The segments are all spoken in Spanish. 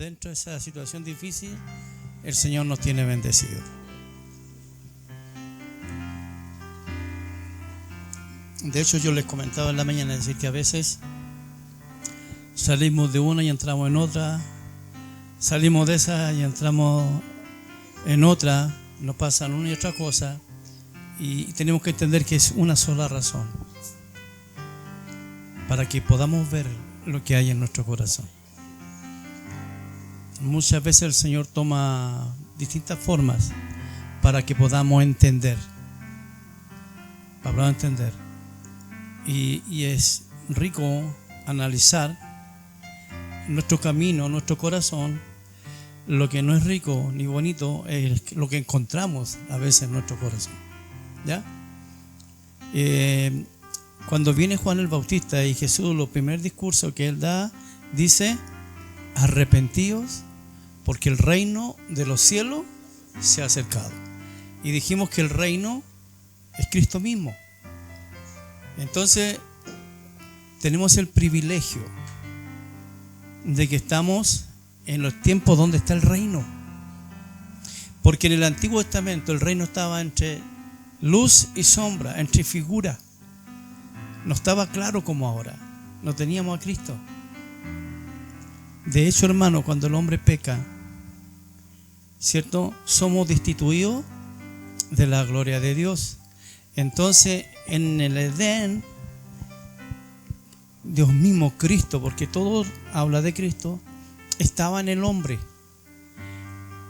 dentro de esa situación difícil, el Señor nos tiene bendecidos. De hecho, yo les comentaba en la mañana, decir que a veces salimos de una y entramos en otra, salimos de esa y entramos en otra, nos pasan una y otra cosa, y tenemos que entender que es una sola razón, para que podamos ver lo que hay en nuestro corazón. Muchas veces el Señor toma distintas formas para que podamos entender, y es rico analizar nuestro camino, nuestro corazón. Lo que no es rico ni bonito es lo que encontramos a veces en nuestro corazón, ¿ya? Cuando viene Juan el Bautista y Jesús, los primer discurso que él da, dice: arrepentíos porque el reino de los cielos se ha acercado. Y dijimos que el reino es Cristo mismo. Entonces tenemos el privilegio de que estamos en los tiempos donde está el reino, porque en el Antiguo Testamento el reino estaba entre luz y sombra, entre figura. No estaba claro como ahora, no teníamos a Cristo. De hecho, hermano, cuando el hombre peca, ¿cierto?, somos destituidos de la gloria de Dios. Entonces, en el Edén, Dios mismo, Cristo, porque todo habla de Cristo, estaba en el hombre.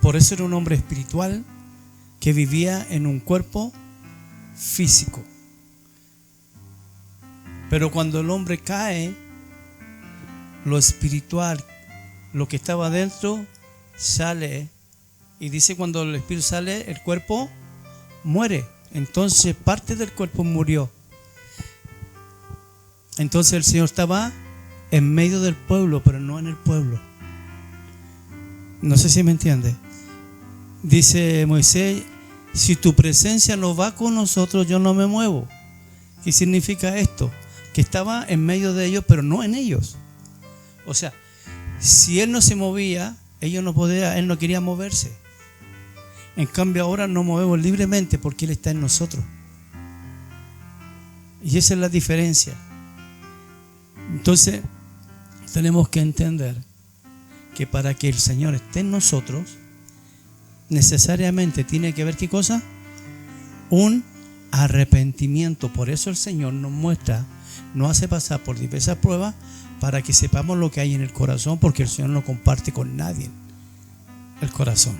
Por eso era un hombre espiritual que vivía en un cuerpo físico. Pero cuando el hombre cae, lo espiritual, lo que estaba dentro, sale. Y dice, cuando el espíritu sale, el cuerpo muere. Entonces parte del cuerpo murió. Entonces el Señor estaba en medio del pueblo, pero no en el pueblo. No sé si me entiende. Dice Moisés: si tu presencia no va con nosotros, yo no me muevo. ¿Qué significa esto? Que estaba en medio de ellos, pero no en ellos. O sea, si Él no se movía, Él no quería moverse. En cambio ahora nos movemos libremente porque Él está en nosotros. Y esa es la diferencia. Entonces tenemos que entender que para que el Señor esté en nosotros, necesariamente tiene que haber, ¿qué cosa? Un arrepentimiento. Por eso el Señor nos muestra, nos hace pasar por diversas pruebas para que sepamos lo que hay en el corazón, porque el Señor no comparte con nadie el corazón.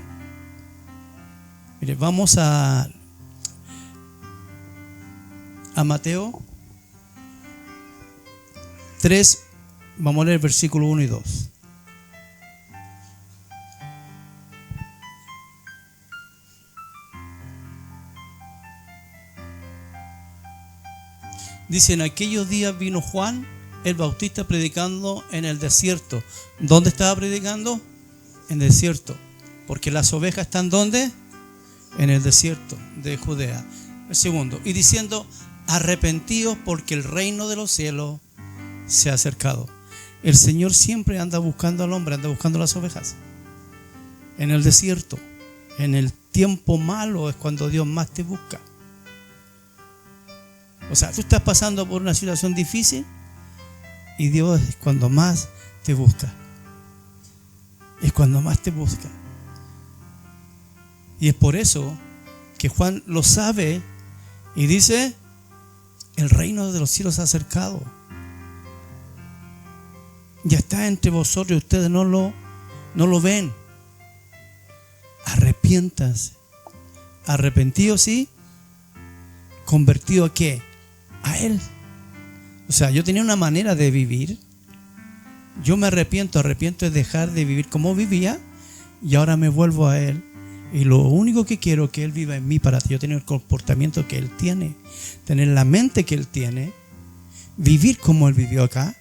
Mire, vamos a Mateo 3, vamos a leer versículo 1 y 2. Dice: en aquellos días vino Juan el Bautista predicando en el desierto. ¿Dónde estaba predicando? En el desierto. Porque las ovejas están ¿dónde? En el desierto de Judea. El segundo, y diciendo: arrepentíos porque el reino de los cielos se ha acercado. El Señor siempre anda buscando al hombre, anda buscando las ovejas. En el desierto, en el tiempo malo es cuando Dios más te busca. O sea, tú estás pasando por una situación difícil y Dios es cuando más te busca. Es cuando más te busca. Y es por eso que Juan lo sabe y dice: el reino de los cielos se ha acercado. Ya está entre vosotros y ustedes no lo ven. Arrepiéntanse. Arrepentidos y convertido ¿a qué? A Él. O sea, yo tenía una manera de vivir. Yo me arrepiento es dejar de vivir como vivía, y ahora me vuelvo a Él. Y lo único que quiero es que Él viva en mí para yo tener el comportamiento que Él tiene, tener la mente que Él tiene, vivir como Él vivió acá.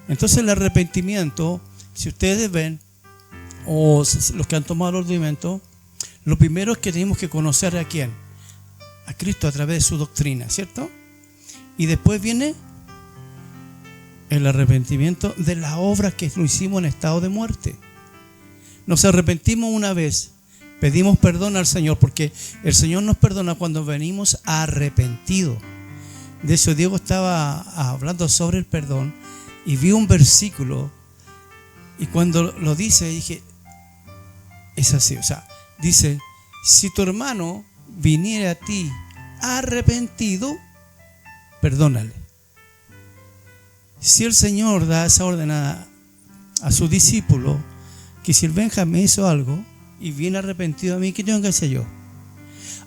Entonces el arrepentimiento, si ustedes ven, o los que han tomado los documentos, lo primero es que tenemos que conocer a quién, a Cristo a través de su doctrina, ¿cierto? Y después viene el arrepentimiento de la obra que lo hicimos en estado de muerte. nos arrepentimos una vez, pedimos perdón al Señor, porque el Señor nos perdona cuando venimos arrepentidos. De hecho, Diego estaba hablando sobre el perdón y vi un versículo, y cuando lo dice dije, es así, o sea, dice, si tu hermano viniera a ti arrepentido, perdónale. Si el Señor da esa orden a su discípulo, que si el Benjamín hizo algo y viene arrepentido a mí, ¿qué tengo que hacer yo?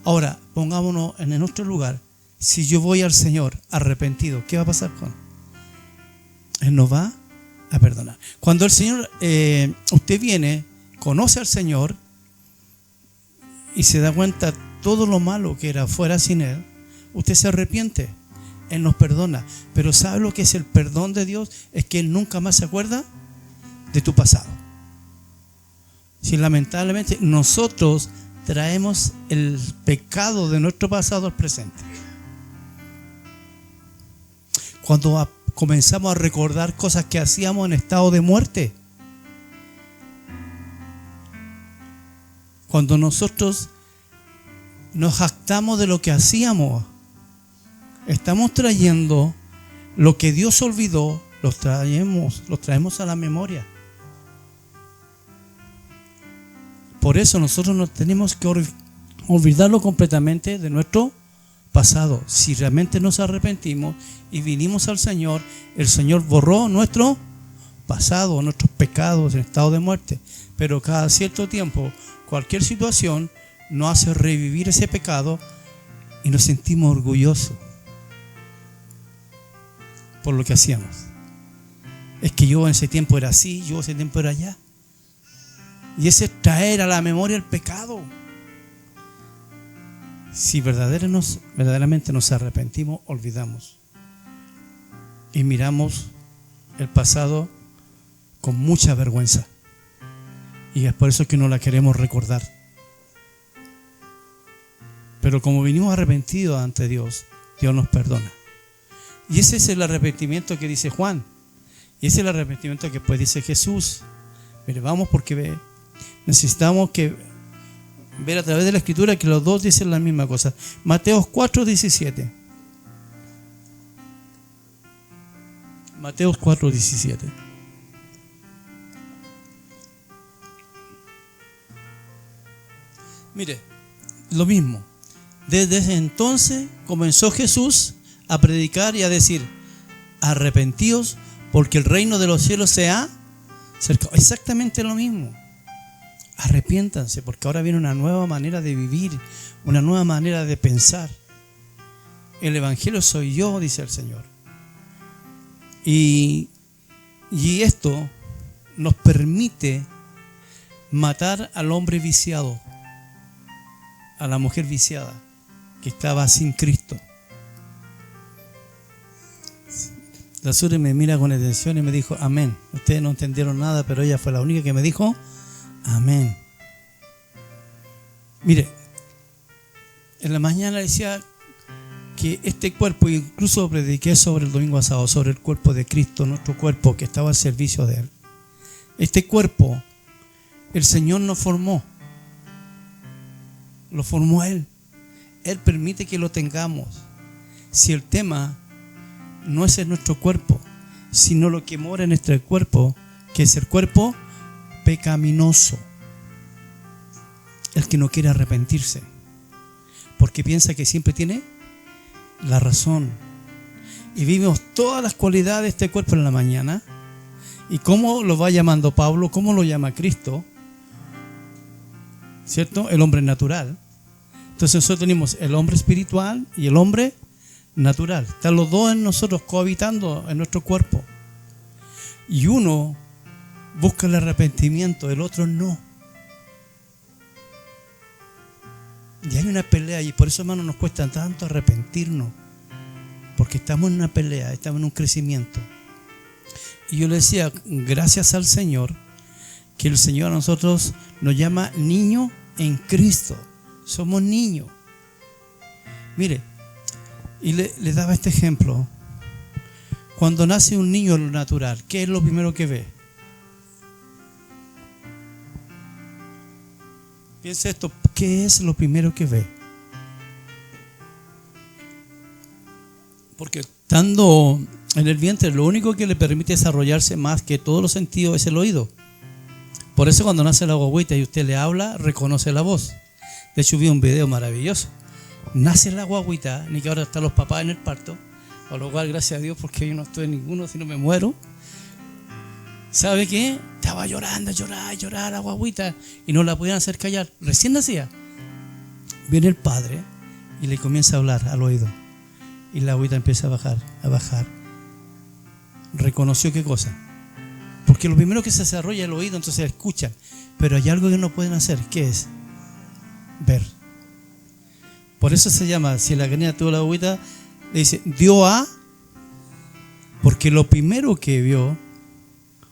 Ahora, pongámonos en nuestro lugar. Si yo voy al Señor arrepentido, ¿qué va a pasar con él? Él nos va a perdonar. Cuando el Señor, usted viene, conoce al Señor y se da cuenta todo lo malo que era fuera sin Él, usted se arrepiente. Él nos perdona. Pero ¿sabe lo que es el perdón de Dios? Es que Él nunca más se acuerda de tu pasado. Si lamentablemente nosotros traemos el pecado de nuestro pasado al presente. Cuando comenzamos a recordar cosas que hacíamos en estado de muerte. Cuando nosotros nos jactamos de lo que hacíamos, estamos trayendo lo que Dios olvidó, los traemos a la memoria. Por eso nosotros no tenemos que olvidarlo completamente de nuestro pasado. Si realmente nos arrepentimos y vinimos al Señor, el Señor borró nuestro pasado, nuestros pecados en estado de muerte. Pero cada cierto tiempo, cualquier situación nos hace revivir ese pecado y nos sentimos orgullosos por lo que hacíamos. Es que yo en ese tiempo era así, yo en ese tiempo era allá. Y ese es traer a la memoria el pecado. Si verdaderamente nos arrepentimos, olvidamos. Y miramos el pasado con mucha vergüenza. Y es por eso que no la queremos recordar. Pero como vinimos arrepentidos ante Dios, Dios nos perdona. Y ese es el arrepentimiento que dice Juan. Y ese es el arrepentimiento que pues dice Jesús. Pero vamos, porque necesitamos ver a través de la Escritura que los dos dicen la misma cosa. Mateo 4:17. Mateo 4:17. Mire, lo mismo. Desde ese entonces comenzó Jesús a predicar y a decir: arrepentíos, porque el reino de los cielos se ha acercado. Exactamente lo mismo. Arrepiéntanse, porque ahora viene una nueva manera de vivir, una nueva manera de pensar. El Evangelio soy yo, dice el Señor. Y esto nos permite matar al hombre viciado, a la mujer viciada, que estaba sin Cristo. La Suri me mira con atención y me dijo amén. Ustedes no entendieron nada, pero ella fue la única que me dijo amén. Mire, en la mañana decía que este cuerpo, incluso prediqué sobre el domingo pasado, sobre el cuerpo de Cristo, nuestro cuerpo que estaba al servicio de Él. Este cuerpo, el Señor nos formó. Lo formó Él. Él permite que lo tengamos. Si el tema no es en nuestro cuerpo, sino lo que mora en nuestro cuerpo, que es el cuerpo pecaminoso. El que no quiere arrepentirse, porque piensa que siempre tiene la razón. Y vimos todas las cualidades de este cuerpo en la mañana. ¿Y cómo lo va llamando Pablo? ¿Cómo lo llama Cristo? ¿Cierto? El hombre natural. Entonces nosotros tenemos el hombre espiritual y el hombre natural. Están los dos en nosotros cohabitando en nuestro cuerpo. Y uno busca el arrepentimiento, el otro no. Y hay una pelea, y por eso, hermano, nos cuesta tanto arrepentirnos, porque estamos en una pelea, estamos en un crecimiento. Y yo le decía, gracias al Señor, que el Señor a nosotros nos llama niños en Cristo. Somos niños. Mire, y le daba este ejemplo. Cuando nace un niño en lo natural, ¿qué es lo primero que ve? Piensa esto, ¿qué es lo primero que ve? Porque estando en el vientre, lo único que le permite desarrollarse más que todos los sentidos es el oído. Por eso cuando nace la guagüita y usted le habla, reconoce la voz. De hecho, vi un video maravilloso. Nace la guagüita, ni que ahora están los papás en el parto, a lo cual gracias a Dios porque yo no estoy en ninguno, si no me muero. ¿Sabe qué? Estaba llorando, llorar la guagüita y no la podían hacer callar. Recién nacía. Viene el padre y le comienza a hablar al oído. Y la guagüita empieza a bajar. ¿Reconoció qué cosa? Porque lo primero que se desarrolla es el oído, entonces escuchan. Pero hay algo que no pueden hacer. ¿Qué es? Ver. Por eso se llama, si la gallina tuvo la guagüita, le dice, dio a, porque lo primero que vio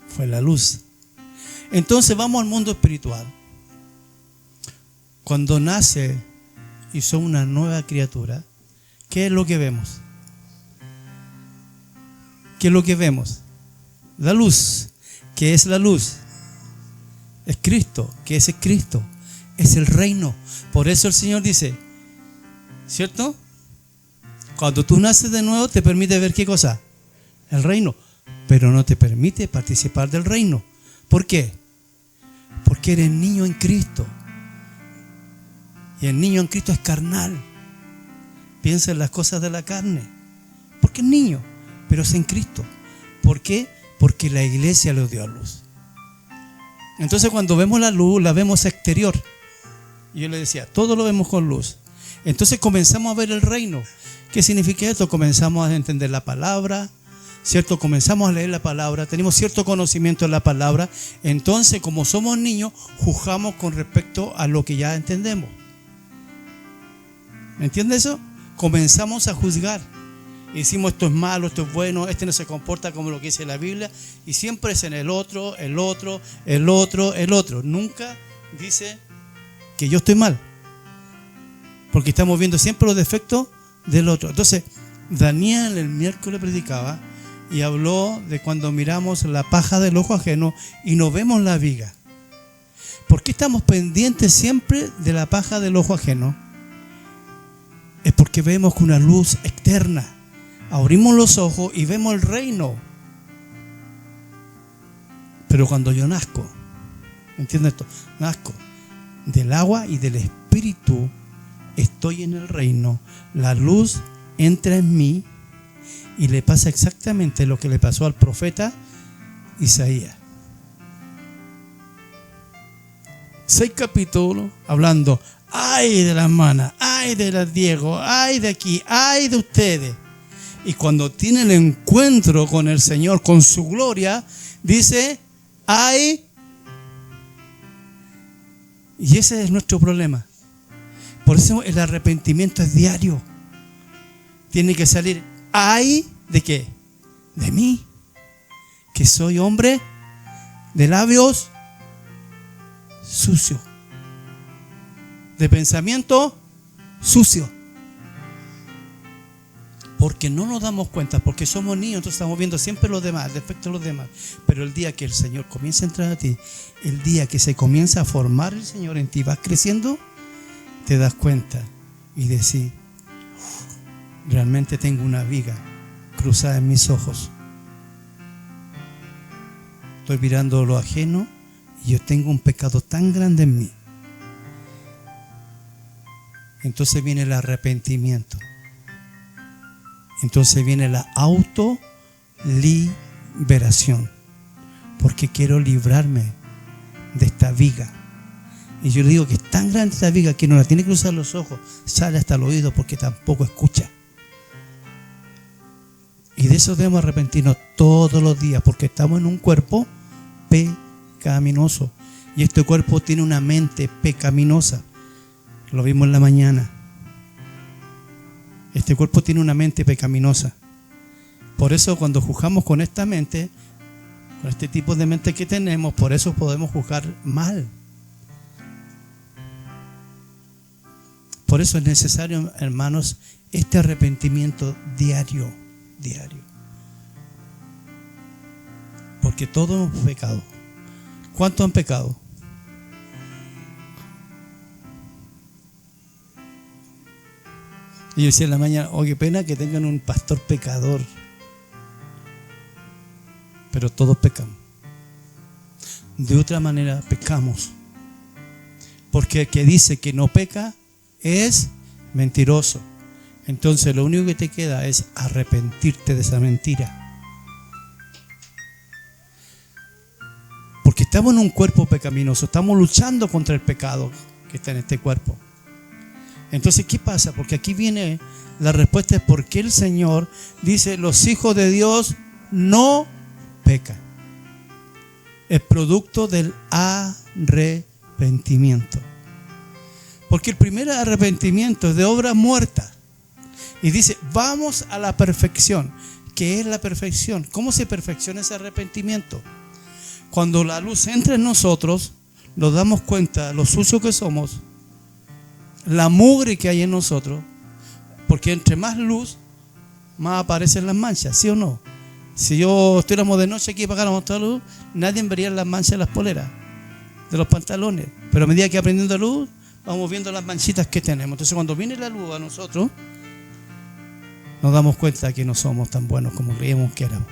fue la luz. Entonces vamos al mundo espiritual. Cuando nace y son una nueva criatura, ¿qué es lo que vemos? ¿Qué es lo que vemos? La luz. ¿Qué es la luz? Es Cristo. ¿Qué es Cristo? Es el reino. Por eso el Señor dice, ¿cierto? Cuando tú naces de nuevo te permite ver ¿qué cosa? El reino. Pero no te permite participar del reino. ¿Por qué? Porque eres niño en Cristo. Y el niño en Cristo es carnal. Piensa en las cosas de la carne. Porque es niño, pero es en Cristo. ¿Por qué? Porque la iglesia le dio a luz. Entonces cuando vemos la luz, la vemos exterior. Y yo le decía, todo lo vemos con luz. Entonces comenzamos a ver el reino. ¿Qué significa esto? Comenzamos a entender la palabra, ¿cierto? Comenzamos a leer la palabra, tenemos cierto conocimiento de la palabra. Entonces, como somos niños, juzgamos con respecto a lo que ya entendemos. ¿Me entiende eso? Comenzamos a juzgar. Y decimos esto es malo, esto es bueno, este no se comporta como lo que dice la Biblia. Y siempre es en el otro. Nunca dice que yo estoy mal. Porque estamos viendo siempre los defectos del otro. Entonces, Daniel el miércoles predicaba y habló de cuando miramos la paja del ojo ajeno y no vemos la viga. ¿Por qué estamos pendientes siempre de la paja del ojo ajeno? Es porque vemos con una luz externa. Abrimos los ojos y vemos el reino. Pero cuando yo nazco, ¿entiendes esto? Nazco del agua y del espíritu, estoy en el reino. La luz entra en mí y le pasa exactamente lo que le pasó al profeta Isaías. 6 capítulos hablando, ay de las manas, ay de las Diego, ay de aquí, ay de ustedes. Y cuando tiene el encuentro con el Señor, con su gloria, dice, ay. Y ese es nuestro problema. Por eso el arrepentimiento es diario. Tiene que salir, ay, ¿de qué? De mí, que soy hombre de labios sucios, de pensamiento sucio. Porque no nos damos cuenta, porque somos niños, entonces estamos viendo siempre los demás, el defecto de los demás. Pero el día que el Señor comienza a entrar a ti, el día que se comienza a formar el Señor en ti, vas creciendo, te das cuenta y decís, realmente tengo una viga cruzada en mis ojos. Estoy mirando lo ajeno y yo tengo un pecado tan grande en mí. Entonces viene el arrepentimiento. Entonces viene la autoliberación. Porque quiero librarme de esta viga. Y yo le digo que es tan grande esta viga que no la tiene que cruzar los ojos, sale hasta el oído porque tampoco escucha. Y de eso debemos arrepentirnos todos los días, porque estamos en un cuerpo pecaminoso. Y este cuerpo tiene una mente pecaminosa. Lo vimos en la mañana. Este cuerpo tiene una mente pecaminosa. Por eso cuando juzgamos con esta mente, con este tipo de mente que tenemos, por eso podemos juzgar mal. Por eso es necesario, hermanos, este arrepentimiento diario. Porque todos hemos pecado. ¿Cuántos han pecado? Y yo decía en la mañana, oh, qué pena que tengan un pastor pecador. Pero todos pecamos. De otra manera pecamos. Porque el que dice que no peca es mentiroso. Entonces lo único que te queda es arrepentirte de esa mentira. Porque estamos en un cuerpo pecaminoso, estamos luchando contra el pecado que está en este cuerpo. Entonces, ¿qué pasa? Porque aquí viene la respuesta, es por qué el Señor dice: los hijos de Dios no pecan. Es producto del arrepentimiento. Porque el primer arrepentimiento es de obra muerta. Y dice, vamos a la perfección. ¿Qué es la perfección? ¿Cómo se perfecciona ese arrepentimiento? Cuando la luz entra en nosotros, nos damos cuenta de lo sucio que somos, la mugre que hay en nosotros, porque entre más luz, más aparecen las manchas, ¿sí o no? Si yo estuviéramos de noche aquí y apagáramos toda la luz, nadie vería las manchas de las poleras, de los pantalones. Pero a medida que aprendiendo luz, vamos viendo las manchitas que tenemos. Entonces, cuando viene la luz a nosotros, nos damos cuenta que no somos tan buenos como creíamos que éramos.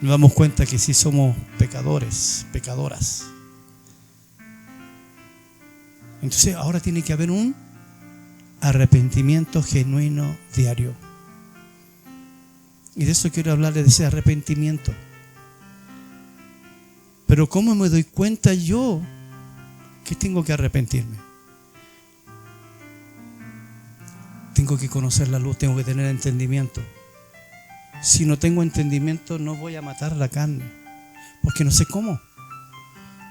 Nos damos cuenta que sí somos pecadores, pecadoras. Entonces ahora tiene que haber un arrepentimiento genuino diario. Y de eso quiero hablarles, de ese arrepentimiento. Pero ¿cómo me doy cuenta yo que tengo que arrepentirme? Tengo que conocer la luz, tengo que tener entendimiento. Si no tengo entendimiento, no voy a matar la carne, porque no sé cómo.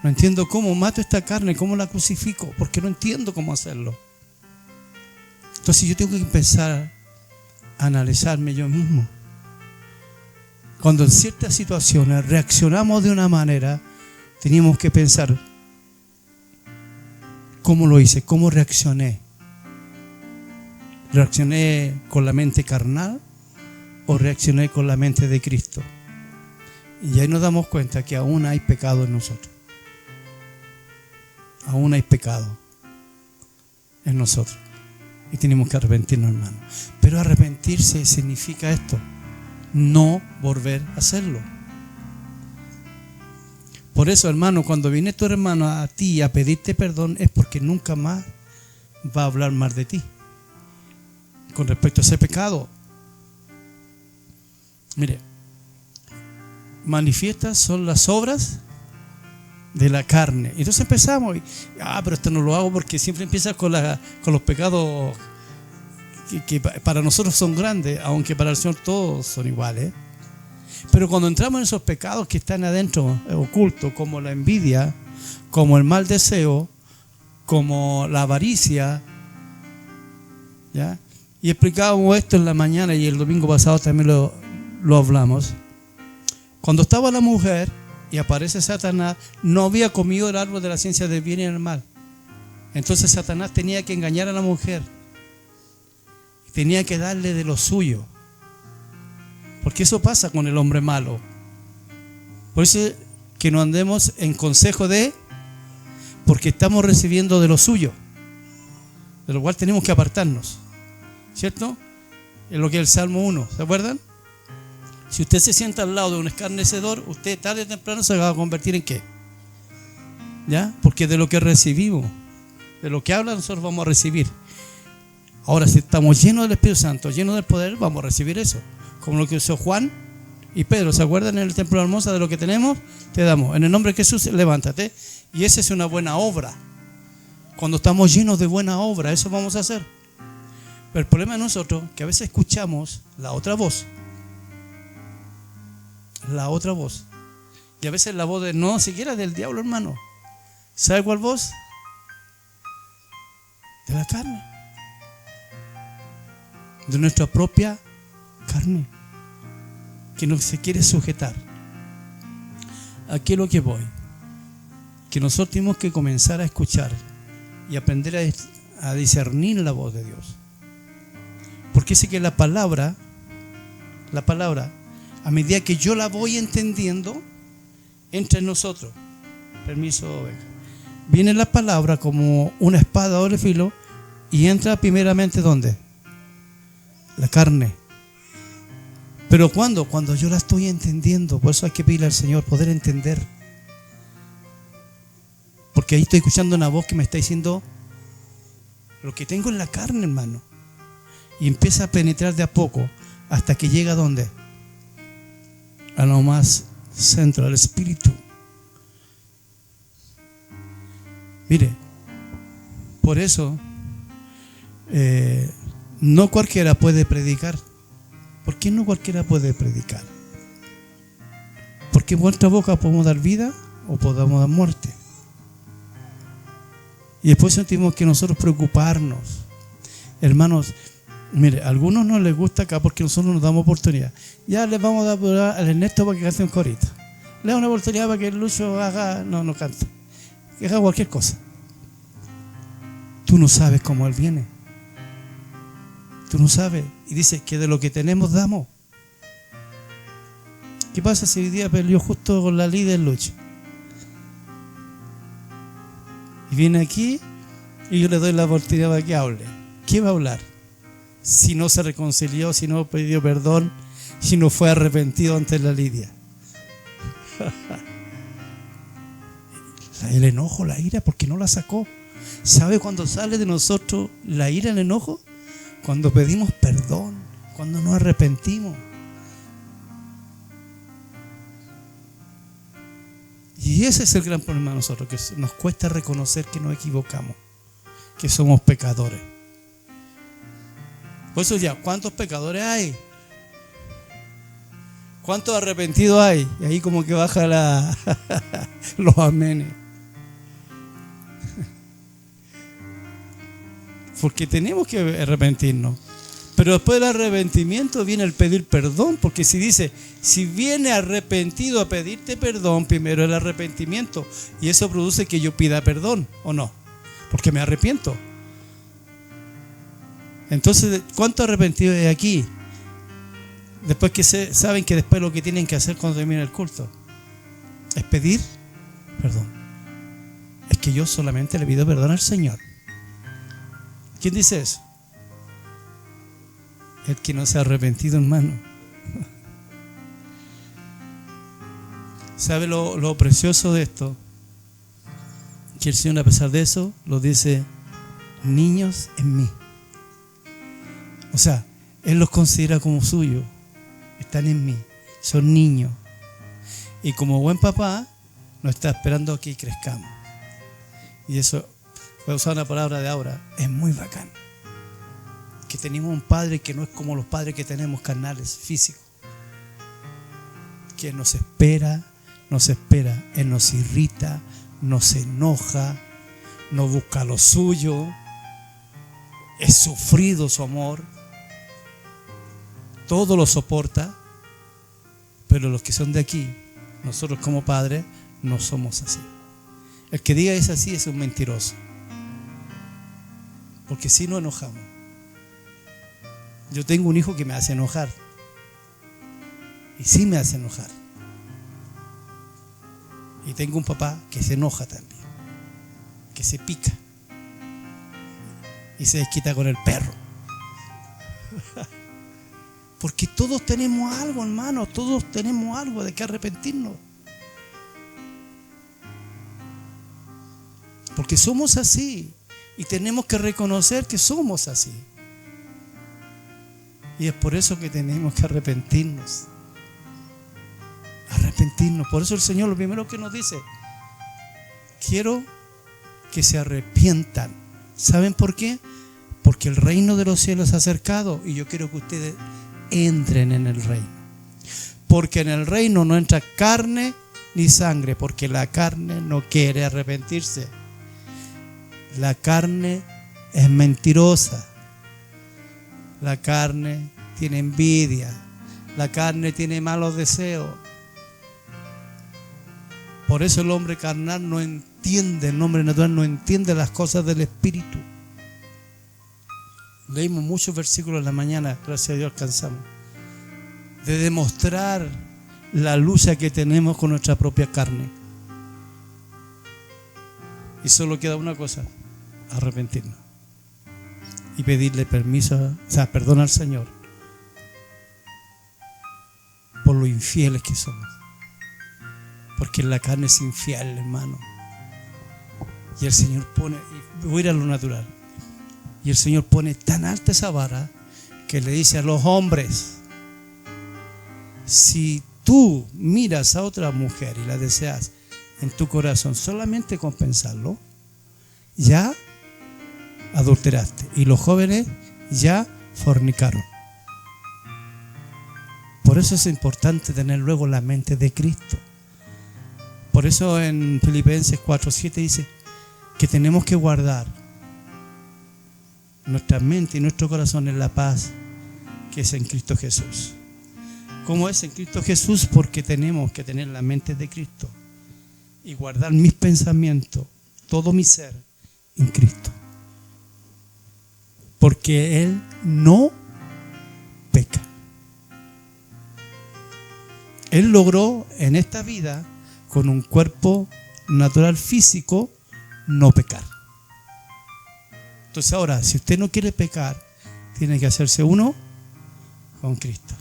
No entiendo cómo mato esta carne, cómo la crucifico, porque no entiendo cómo hacerlo. Entonces yo tengo que empezar a analizarme yo mismo. Cuando en ciertas situaciones reaccionamos de una manera, teníamos que pensar, ¿cómo lo hice? ¿Cómo reaccioné? ¿Reaccioné con la mente carnal o reaccioné con la mente de Cristo? Y ahí nos damos cuenta que aún hay pecado en nosotros. Aún hay pecado en nosotros. Y tenemos que arrepentirnos, hermano. Pero arrepentirse significa esto: no volver a hacerlo. Por eso, hermano, cuando viene tu hermano a ti a pedirte perdón, es porque nunca más va a hablar mal de ti con respecto a ese pecado. Mire, manifiestas son las obras de la carne. Entonces empezamos pero esto no lo hago porque siempre empieza con los pecados que para nosotros son grandes, aunque para el Señor todos son iguales. Pero cuando entramos en esos pecados que están adentro, ocultos, como la envidia, como el mal deseo, como la avaricia, ¿ya? Y explicábamos esto en la mañana, y el domingo pasado también lo hablamos. Cuando estaba la mujer y aparece Satanás, no había comido el árbol de la ciencia del bien y del mal. Entonces Satanás tenía que engañar a la mujer, tenía que darle de lo suyo, porque eso pasa con el hombre malo. Por eso que no andemos en consejo porque estamos recibiendo de lo suyo, de lo cual tenemos que apartarnos, ¿cierto? Es lo que es el Salmo 1, ¿se acuerdan? Si usted se sienta al lado de un escarnecedor, usted tarde o temprano se va a convertir en ¿qué? ¿Ya? Porque de lo que recibimos, de lo que habla, nosotros vamos a recibir. Ahora, si estamos llenos del Espíritu Santo, llenos del poder, vamos a recibir eso. Como lo que usó Juan y Pedro, ¿se acuerdan? En el templo de Hermosa, de lo que tenemos, te damos. En el nombre de Jesús, levántate. Y esa es una buena obra. Cuando estamos llenos de buena obra, eso vamos a hacer. Pero el problema de nosotros, que a veces escuchamos la otra voz. La otra voz. Y a veces la voz no siquiera del diablo, hermano. ¿Sabe cuál voz? De la carne. De nuestra propia carne, que no se quiere sujetar. Aquí es lo que voy, que nosotros tenemos que comenzar a escuchar y aprender a discernir la voz de Dios, porque sé que la palabra, a medida que yo la voy entendiendo, entra en nosotros. Permiso, oveja. viene la palabra como una espada de doble filo y entra primeramente ¿dónde? La carne. Pero ¿cuándo? Cuando yo la estoy entendiendo. Por eso hay que pedirle al Señor poder entender. Porque ahí estoy escuchando una voz que me está diciendo lo que tengo en la carne, hermano. Y empieza a penetrar de a poco hasta que llega ¿a dónde? A lo más centro, al espíritu. Mire, por eso no cualquiera puede predicar. ¿Por qué no cualquiera puede predicar? Porque en nuestra boca podemos dar vida o podemos dar muerte. Y después sentimos que nosotros preocuparnos. Hermanos, mire, a algunos no les gusta acá porque nosotros nos damos oportunidad. Ya les vamos a dar al Ernesto para que cante un corito. Le damos una oportunidad para que el Lucho haga, no canta, que haga cualquier cosa. Tú no sabes cómo él viene. Tú no sabes. Y dice que de lo que tenemos damos. ¿Qué pasa si hoy día peleó justo con la líder Lucho? Y viene aquí y yo le doy la oportunidad para que hable. ¿Qué va a hablar? Si no se reconcilió, si no pidió perdón, si no fue arrepentido ante la Lidia. El enojo, la ira, porque no la sacó. ¿Sabe cuándo sale de nosotros la ira, el enojo? Cuando pedimos perdón, cuando nos arrepentimos. Y ese es el gran problema de nosotros, que nos cuesta reconocer que nos equivocamos, que somos pecadores. Por eso ya, ¿cuántos pecadores hay? ¿Cuántos arrepentidos hay? Y ahí como que baja los amenes. Porque tenemos que arrepentirnos. Pero después del arrepentimiento viene el pedir perdón. Porque si dice, si viene arrepentido a pedirte perdón, primero el arrepentimiento. Y eso produce que yo pida perdón, ¿o no? Porque me arrepiento. Entonces, ¿cuántos arrepentidos hay aquí? Después que saben que después lo que tienen que hacer cuando termine el culto es pedir perdón. Es que yo solamente le pido perdón al Señor. ¿Quién dice eso? El que no se ha arrepentido, hermano. ¿Sabe lo precioso de esto? Que el Señor, a pesar de eso, lo dice: niños en mí. O sea, Él los considera como suyos. Están en mí. Son niños. Y como buen papá, nos está esperando a que crezcamos. Y eso, voy a usar una palabra de ahora, es muy bacán. Que tenemos un padre que no es como los padres que tenemos carnales, físicos. Que nos espera. Él nos irrita, nos enoja, nos busca lo suyo. Es sufrido su amor. Todo lo soporta. Pero los que son de aquí, nosotros como padres, no somos así. El que diga es así es un mentiroso. Porque si nos enojamos. Yo tengo un hijo que me hace enojar. Y sí me hace enojar. Y tengo un papá que se enoja también. Que se pica. Y se desquita con el perro. Porque todos tenemos algo, hermano. Todos tenemos algo de que arrepentirnos. Porque somos así. Y tenemos que reconocer que somos así. Y es por eso que tenemos que arrepentirnos. Arrepentirnos. Por eso el Señor lo primero que nos dice: quiero que se arrepientan. ¿Saben por qué? Porque el reino de los cielos se ha acercado. Y yo quiero que ustedes entren en el reino. Porque en el reino no entra carne ni sangre. Porque la carne no quiere arrepentirse. La carne es mentirosa. La carne tiene envidia. La carne tiene malos deseos. Por eso el hombre carnal no entiende, el hombre natural no entiende las cosas del Espíritu. Leímos muchos versículos en la mañana, gracias a Dios alcanzamos, de demostrar la lucha que tenemos con nuestra propia carne. Y solo queda una cosa: arrepentirnos y pedirle permiso, perdón al Señor por lo infieles que somos. Porque la carne es infiel, hermano. Y el Señor pone, y voy a ir a lo natural, y el Señor pone tan alta esa vara que le dice a los hombres: si tú miras a otra mujer y la deseas en tu corazón solamente con pensarlo, ya adulteraste. Y los jóvenes ya fornicaron. Por eso es importante tener luego la mente de Cristo. Por eso en Filipenses 4:7 dice que tenemos que guardar nuestra mente y nuestro corazón en la paz que es en Cristo Jesús. ¿Cómo es en Cristo Jesús? Porque tenemos que tener la mente de Cristo y guardar mis pensamientos, todo mi ser, en Cristo. Porque Él no peca. Él logró en esta vida, con un cuerpo natural físico, no pecar. Entonces ahora, si usted no quiere pecar, tiene que hacerse uno con Cristo.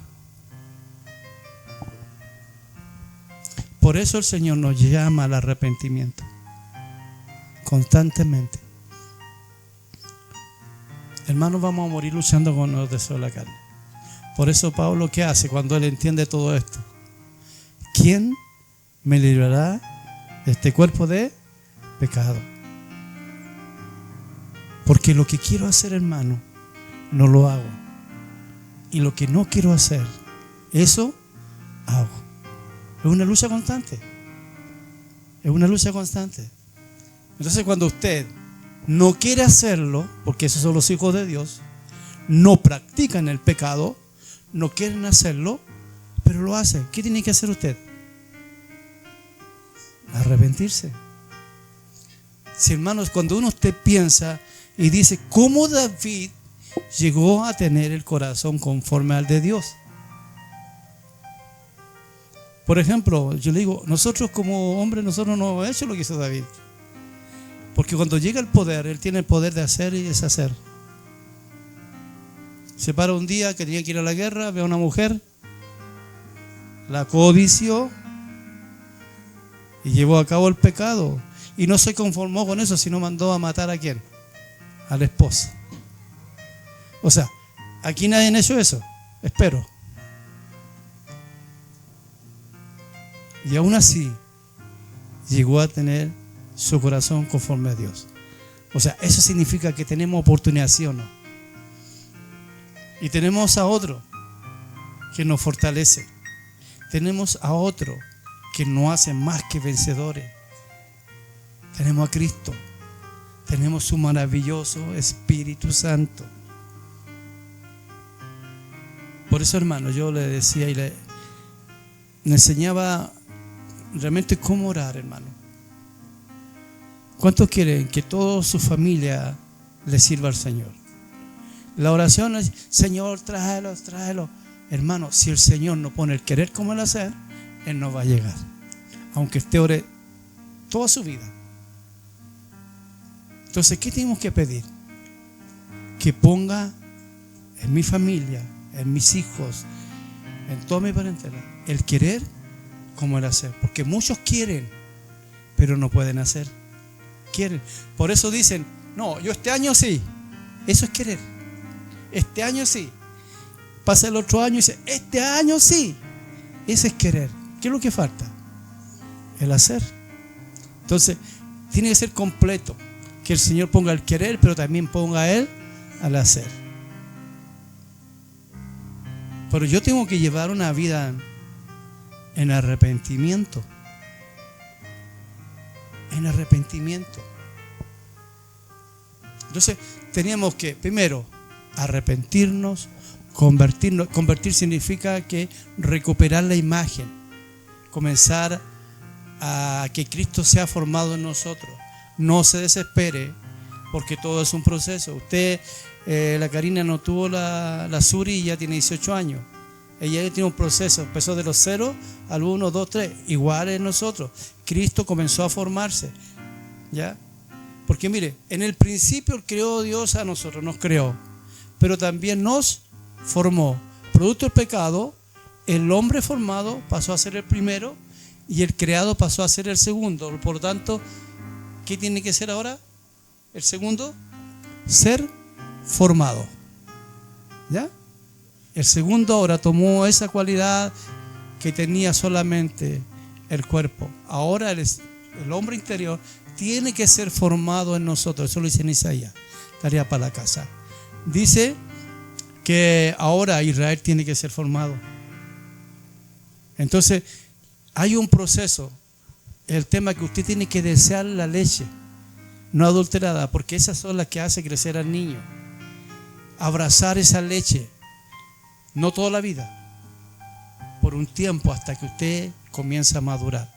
Por eso el Señor nos llama al arrepentimiento constantemente. Hermanos, vamos a morir luchando con los deseos de la carne. Por eso Pablo, ¿qué hace cuando él entiende todo esto? ¿Quién me librará de este cuerpo de pecado? Porque lo que quiero hacer, hermano, no lo hago. Y lo que no quiero hacer, eso hago. Es una lucha constante. Es una lucha constante. Entonces, cuando usted no quiere hacerlo, porque esos son los hijos de Dios, no practican el pecado, no quieren hacerlo, pero lo hacen. ¿Qué tiene que hacer usted? Arrepentirse. Si, hermanos, cuando usted piensa y dice, ¿cómo David llegó a tener el corazón conforme al de Dios? Por ejemplo, yo le digo, nosotros como hombres, nosotros no hemos hecho lo que hizo David. Porque cuando llega el poder, él tiene el poder de hacer y deshacer. Se para un día que tenía que ir a la guerra, ve a una mujer, la codició y llevó a cabo el pecado. Y no se conformó con eso, sino mandó a matar ¿a quién? A la esposa. O sea, aquí nadie ha hecho eso, espero. Y aún así, llegó a tener su corazón conforme a Dios. O sea, eso significa que tenemos oportunidad, ¿sí o no? Y tenemos a otro que nos fortalece. Tenemos a otro que nos hace más que vencedores. Tenemos a Cristo. Tenemos su maravilloso Espíritu Santo. Por eso, hermano, yo le decía y le enseñaba realmente cómo orar, hermano. ¿Cuántos quieren que toda su familia le sirva al Señor? La oración es, Señor, tráelos, tráelos. Hermano, si el Señor no pone el querer como el hacer, Él no va a llegar. Aunque usted ore toda su vida. Entonces, ¿qué tenemos que pedir? Que ponga en mi familia, en mis hijos, en toda mi parentela, el querer como el hacer. Porque muchos quieren, pero no pueden hacer. Quieren. Por eso dicen, no, yo este año sí. Eso es querer. Este año sí. Pasa el otro año y dice, este año sí. Ese es querer. ¿Qué es lo que falta? El hacer. Entonces, tiene que ser completo. Que el Señor ponga el querer, pero también ponga Él al hacer. Pero yo tengo que llevar una vida en arrepentimiento. En arrepentimiento. Entonces, teníamos que, primero, arrepentirnos, convertirnos. Convertir significa que recuperar la imagen. Comenzar a que Cristo sea formado en nosotros. No se desespere, porque todo es un proceso. Usted, la Karina no tuvo la Suri y ya tiene 18 años. Ella tiene un proceso, empezó de los 0 al 1, 2, 3, igual en nosotros. Cristo comenzó a formarse, ¿ya? Porque mire, en el principio creó Dios a nosotros, nos creó, pero también nos formó. Producto del pecado, el hombre formado pasó a ser el primero y el creado pasó a ser el segundo. Por lo tanto, ¿qué tiene que ser ahora? El segundo, ser formado. ¿Ya? El segundo ahora tomó esa cualidad que tenía solamente el cuerpo. Ahora el hombre interior tiene que ser formado en nosotros. Eso lo dice en Isaías. Tarea para la casa. Dice que ahora Israel tiene que ser formado. Entonces, hay un proceso. El tema que usted tiene que desear la leche, no adulterada, porque esas son las que hacen crecer al niño. Abrazar esa leche, no toda la vida, por un tiempo hasta que usted comienza a madurar.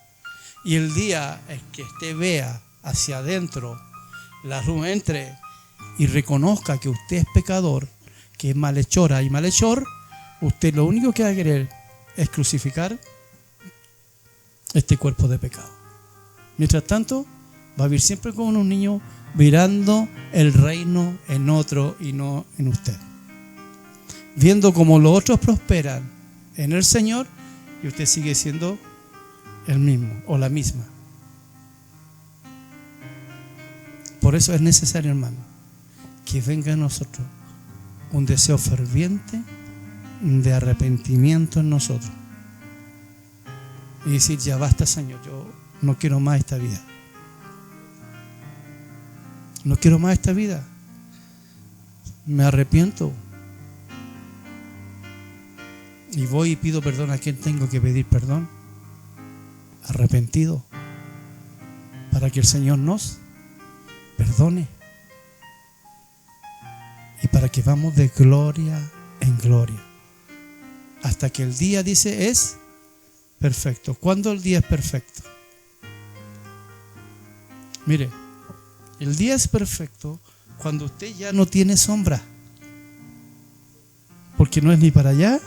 Y el día en que usted vea hacia adentro, la luz entre y reconozca que usted es pecador, que es malhechora y malhechor, usted lo único que va a querer es crucificar este cuerpo de pecado. Mientras tanto, va a vivir siempre como un niño, mirando el reino en otro y no en usted. Viendo cómo los otros prosperan en el Señor y usted sigue siendo el mismo o la misma. Por eso es necesario, hermano, que venga a nosotros un deseo ferviente de arrepentimiento en nosotros. Y decir, ya basta, Señor, yo no quiero más esta vida. No quiero más esta vida. Me arrepiento. Y voy y pido perdón a quien tengo que pedir perdón. Arrepentido. Para que el Señor nos perdone. Y para que vamos de gloria en gloria. Hasta que el día, dice, es perfecto. ¿Cuándo el día es perfecto? Mire, el día es perfecto cuando usted ya no tiene sombra. Porque no es ni para allá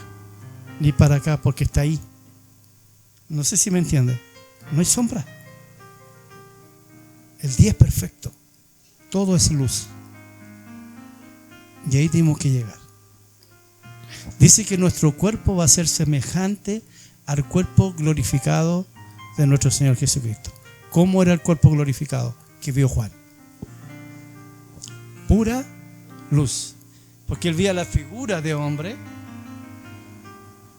ni para acá, porque está ahí. No sé si me entiende. No hay sombra. El día es perfecto. Todo es luz. Y ahí tenemos que llegar. Dice que nuestro cuerpo va a ser semejante al cuerpo glorificado de nuestro Señor Jesucristo. ¿Cómo era el cuerpo glorificado que vio Juan? Pura luz. Porque él veía la figura de hombre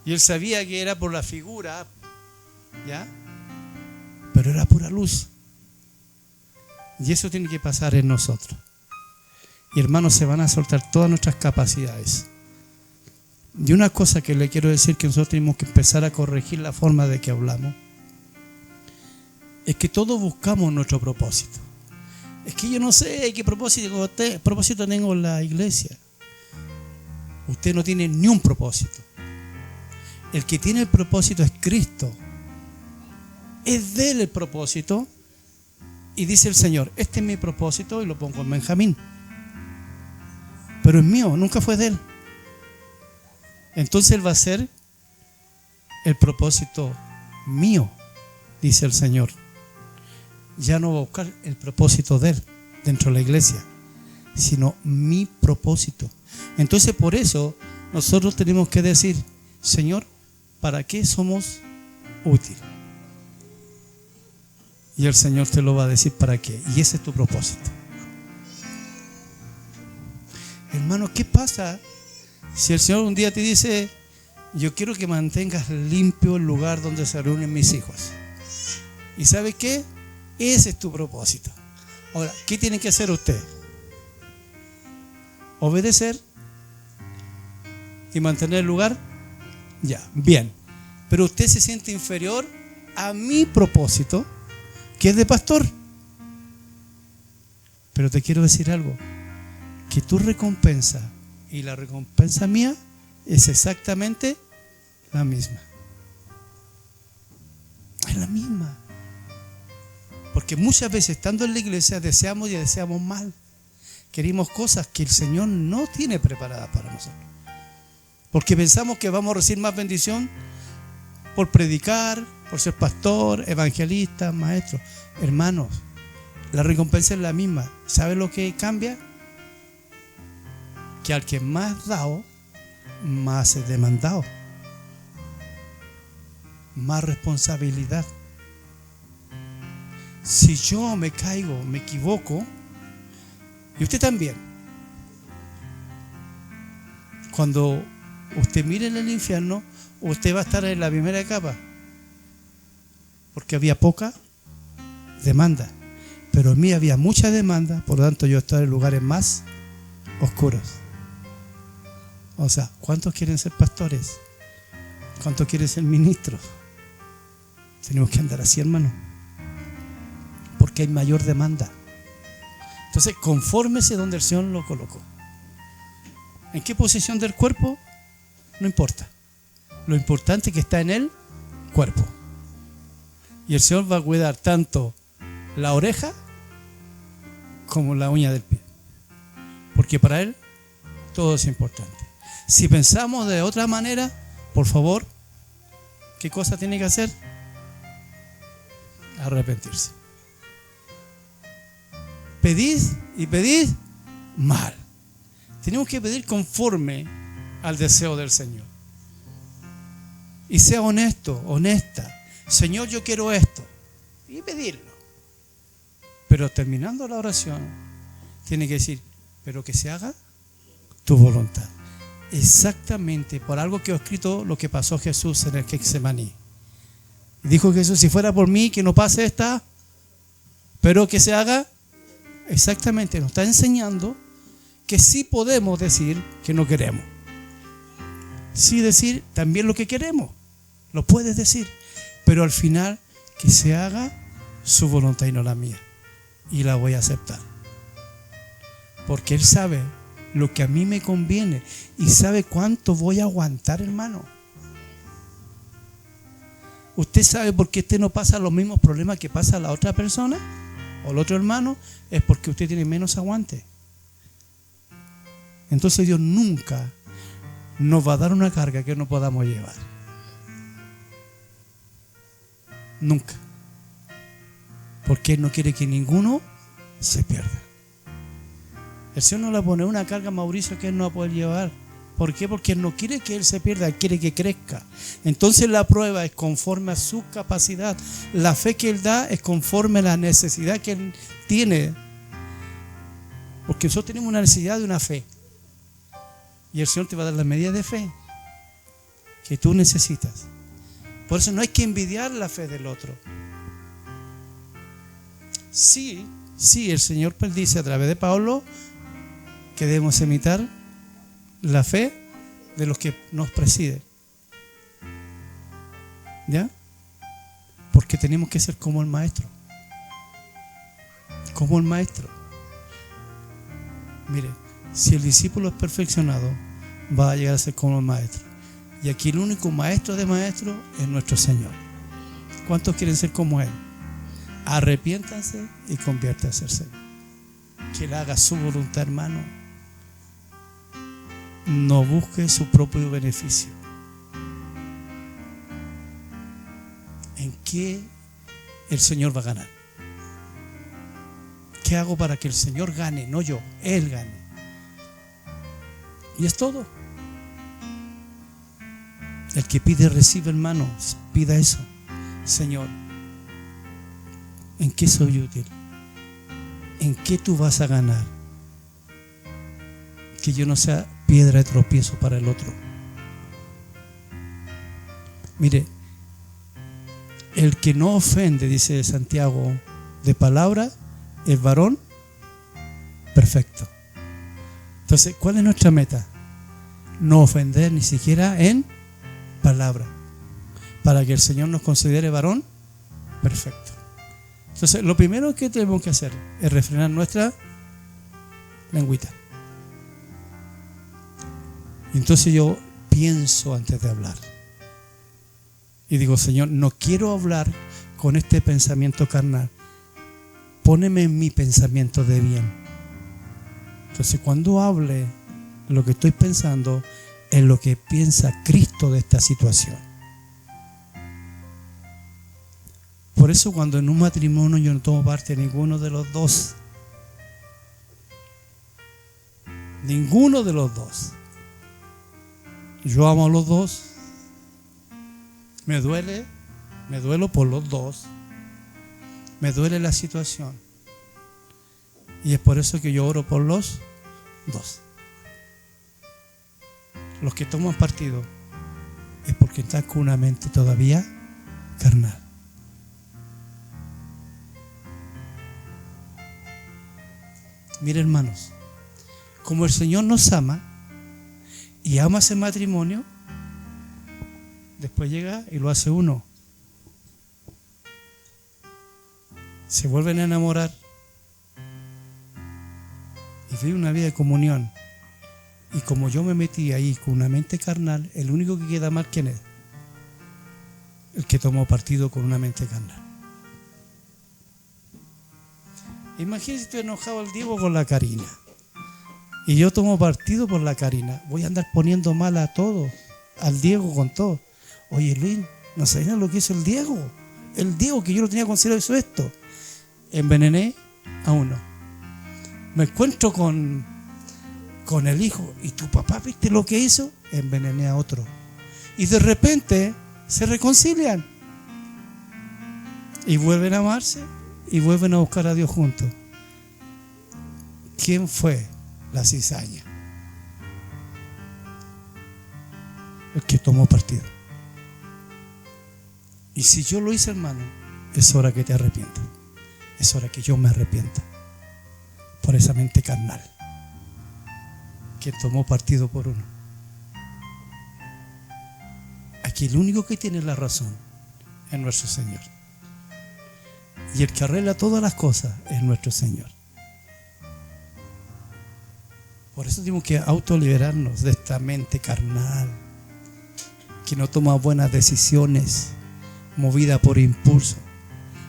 y él sabía que era por la figura, ¿ya? Pero era pura luz. Y eso tiene que pasar en nosotros. Y hermanos, se van a soltar todas nuestras capacidades. Y una cosa que le quiero decir, que nosotros tenemos que empezar a corregir la forma de que hablamos, es que todos buscamos nuestro propósito. Es que yo no sé qué propósito tengo en la iglesia. Usted no tiene ni un propósito. El que tiene el propósito es Cristo. Es de él el propósito. Y dice el Señor, este es mi propósito, y lo pongo en Benjamín. Pero es mío, nunca fue de él. Entonces él va a ser el propósito mío, dice el Señor. Ya no va a buscar el propósito de él dentro de la iglesia, sino mi propósito. Entonces por eso nosotros tenemos que decir, Señor, ¿para qué somos útiles? Y el Señor te lo va a decir para qué. Y ese es tu propósito. Hermano, ¿qué pasa si el Señor un día te dice, yo quiero que mantengas limpio el lugar donde se reúnen mis hijos? ¿Y sabe qué? Ese es tu propósito. Ahora, ¿qué tiene que hacer usted? ¿Obedecer y mantener el lugar? Ya, bien. Pero usted se siente inferior a mi propósito, que es de pastor. Pero te quiero decir algo, que tu recompensa y la recompensa mía es exactamente la misma. Es la misma. Porque muchas veces estando en la iglesia deseamos y deseamos mal. Queremos cosas que el Señor no tiene preparadas para nosotros. Porque pensamos que vamos a recibir más bendición por predicar, por ser pastor, evangelista, maestro. Hermanos, La recompensa es la misma. ¿Sabe lo que cambia? Que al que más dado, más es demandado. Más responsabilidad. Si yo me caigo, me equivoco, y usted también, cuando usted mire en el infierno, usted va a estar en la primera capa, porque había poca demanda, pero en mí había mucha demanda, por lo tanto yo estaba en lugares más oscuros. O sea, ¿cuántos quieren ser pastores? ¿Cuántos quieren ser ministros? Tenemos que andar así, hermano, porque hay mayor demanda. Entonces, confórmese donde el Señor lo colocó. ¿En qué posición del cuerpo? No importa. Lo importante es que está en el cuerpo. Y el Señor va a cuidar tanto la oreja como la uña del pie. Porque para Él todo es importante. Si pensamos de otra manera, por favor, ¿qué cosa tiene que hacer? Arrepentirse. Pedid y pedid mal. Tenemos que pedir conforme al deseo del Señor. Y sea honesto, honesta. Señor, yo quiero esto. Y pedirlo. Pero terminando la oración, tiene que decir, pero que se haga tu voluntad. Exactamente por algo que he escrito lo que pasó Jesús en el Getsemaní. Dijo Jesús, si fuera por mí, que no pase esta, pero que se haga. Exactamente, nos está enseñando que sí podemos decir que no queremos. Sí decir también lo que queremos. Lo puedes decir. Pero al final, que se haga su voluntad y no la mía. Y la voy a aceptar. Porque Él sabe lo que a mí me conviene. Y sabe cuánto voy a aguantar, hermano. ¿Usted sabe por qué usted no pasa los mismos problemas que pasa la otra persona? O el otro hermano, es porque usted tiene menos aguante. Entonces Dios nunca nos va a dar una carga que no podamos llevar. Nunca. Porque Él no quiere que ninguno se pierda. El Señor no le pone una carga a Mauricio que Él no va a poder llevar. ¿Por qué? Porque Él no quiere que Él se pierda, Él quiere que crezca. Entonces la prueba es conforme a su capacidad. La fe que Él da es conforme a la necesidad que Él tiene. Porque nosotros tenemos una necesidad de una fe. Y el Señor te va a dar la medida de fe que tú necesitas. Por eso no hay que envidiar la fe del otro. Sí, el Señor pues dice a través de Pablo que debemos imitar la fe de los que nos presiden. ¿Ya? Porque tenemos que ser como el maestro. Como el maestro. Mire, si el discípulo es perfeccionado, va a llegar a ser como el maestro. Y aquí el único maestro de maestros es nuestro Señor. ¿Cuántos quieren ser como Él? Arrepiéntanse y conviértanse al Señor. Que Él haga su voluntad, hermano. No busque su propio beneficio. ¿En qué el Señor va a ganar? ¿Qué hago para que el Señor gane? No yo, Él gane. Y es todo. El que pide recibe, hermano. Pida eso. Señor, ¿en qué soy útil? ¿En qué tú vas a ganar? Que yo no sea piedra de tropiezo para el otro. Mire, el que no ofende, dice Santiago, de palabra, es varón perfecto. Entonces, ¿cuál es nuestra meta? No ofender ni siquiera en palabra, para que el Señor nos considere varón perfecto. Entonces, lo primero que tenemos que hacer es refrenar nuestra lengüita. Entonces yo pienso antes de hablar. Y digo, Señor, no quiero hablar con este pensamiento carnal. Póneme en mi pensamiento de bien. Entonces cuando hable, lo que estoy pensando es lo que piensa Cristo de esta situación. por eso cuando en un matrimonio yo no tomo parte de ninguno de los dos. Ninguno de los dos. Yo amo a los dos. Me duelo por los dos. Me duele la situación. Y es por eso que yo oro por los dos. Los que toman partido es porque están con una mente todavía carnal. Mire, hermanos, como el Señor nos ama y ama ese matrimonio, después llega y lo hace uno. Se vuelven a enamorar y vive una vida de comunión. Y como yo me metí ahí con una mente carnal, el único que queda mal, ¿quién es? El que tomó partido con una mente carnal. Imagínese, estoy enojado el Diego con la Karina y yo tomo partido por la Karina. Voy a andar poniendo mal a todos, al Diego con todo. Oye, Luis, ¿no sabías lo que hizo el Diego? El Diego, que yo lo tenía considerado, hizo esto. Envenené a uno. Me encuentro con el hijo. ¿Y tu papá viste lo que hizo? Envenené a otro. Y de repente se reconcilian y vuelven a amarse y vuelven a buscar a Dios juntos. ¿Quién fue la cizaña? El que tomó partido. Y si yo lo hice, hermano, es hora que te arrepientas. Es hora que yo me arrepienta por esa mente carnal que tomó partido por uno. Aquí el único que tiene la razón es nuestro Señor. Y el que arregla todas las cosas es nuestro Señor. Por eso tenemos que autoliberarnos de esta mente carnal que no toma buenas decisiones, movida por impulso.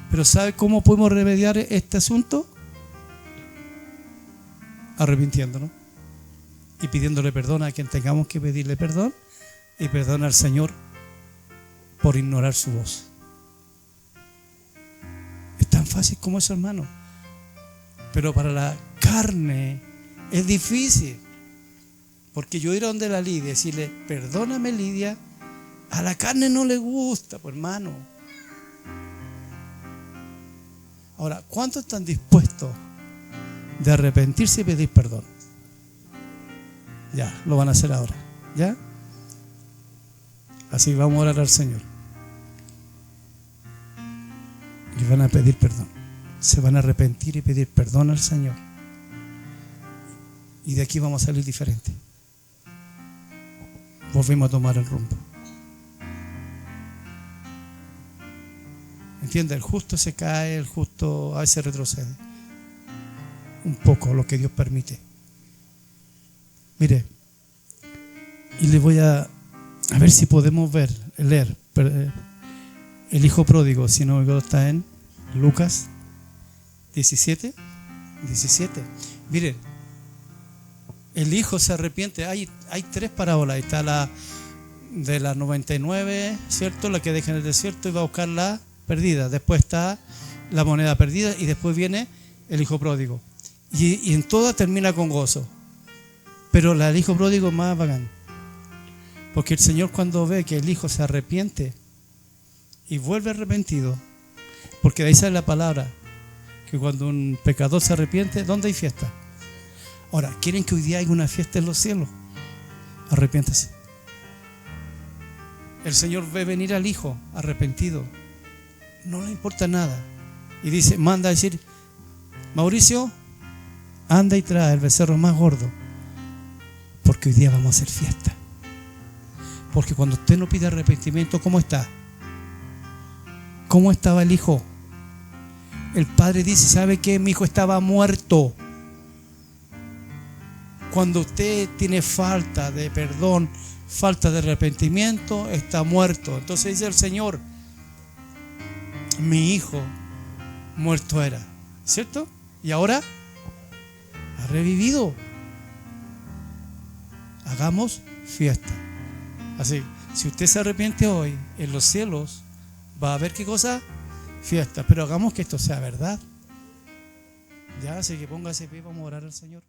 Pero ¿sabe cómo podemos remediar este asunto? Arrepintiéndonos y pidiéndole perdón a quien tengamos que pedirle perdón, y perdón al Señor por ignorar su voz. Es tan fácil como eso, hermano. Pero para la carne es difícil, porque yo ir a donde la Lidia y decirle, perdóname, Lidia, a la carne no le gusta, pues, hermano. Ahora, ¿cuántos están dispuestos de arrepentirse y pedir perdón? Ya, lo van a hacer ahora, ¿ya? Así vamos a orar al Señor. Y van a pedir perdón. Se van a arrepentir y pedir perdón al Señor. Y de aquí vamos a salir diferentes. Volvimos a tomar el rumbo. ¿Entiende? El justo se cae, el justo a veces retrocede. Un poco lo que Dios permite. Mire, y le voy a ver si podemos leer el hijo pródigo, si no me equivoco, está en Lucas 17. Mire, el hijo se arrepiente. Hay tres parábolas. Ahí está la de las 99, ¿cierto? La que deja en el desierto y va a buscar la perdida. Después está la moneda perdida y después viene el hijo pródigo. Y en todas termina con gozo. Pero la del hijo pródigo es más bacán. Porque el Señor, cuando ve que el hijo se arrepiente y vuelve arrepentido, porque de ahí sale la palabra, que cuando un pecador se arrepiente, ¿dónde hay fiesta? Ahora, ¿quieren que hoy día haya una fiesta en los cielos? Arrepiéntase. El Señor ve venir al hijo arrepentido. No le importa nada. Y dice, manda a decir, Mauricio, anda y trae el becerro más gordo, porque hoy día vamos a hacer fiesta. Porque cuando usted no pide arrepentimiento, ¿cómo está? ¿Cómo estaba el hijo? El padre dice, ¿sabe qué? Mi hijo estaba muerto. Cuando usted tiene falta de perdón, falta de arrepentimiento, está muerto. Entonces dice el Señor, mi hijo muerto era, ¿cierto? Y ahora ha revivido. Hagamos fiesta. Así, si usted se arrepiente hoy, en los cielos va a haber, ¿qué cosa? fiesta. Pero hagamos que esto sea verdad. Ya, así que póngase pie, vamos a orar al Señor.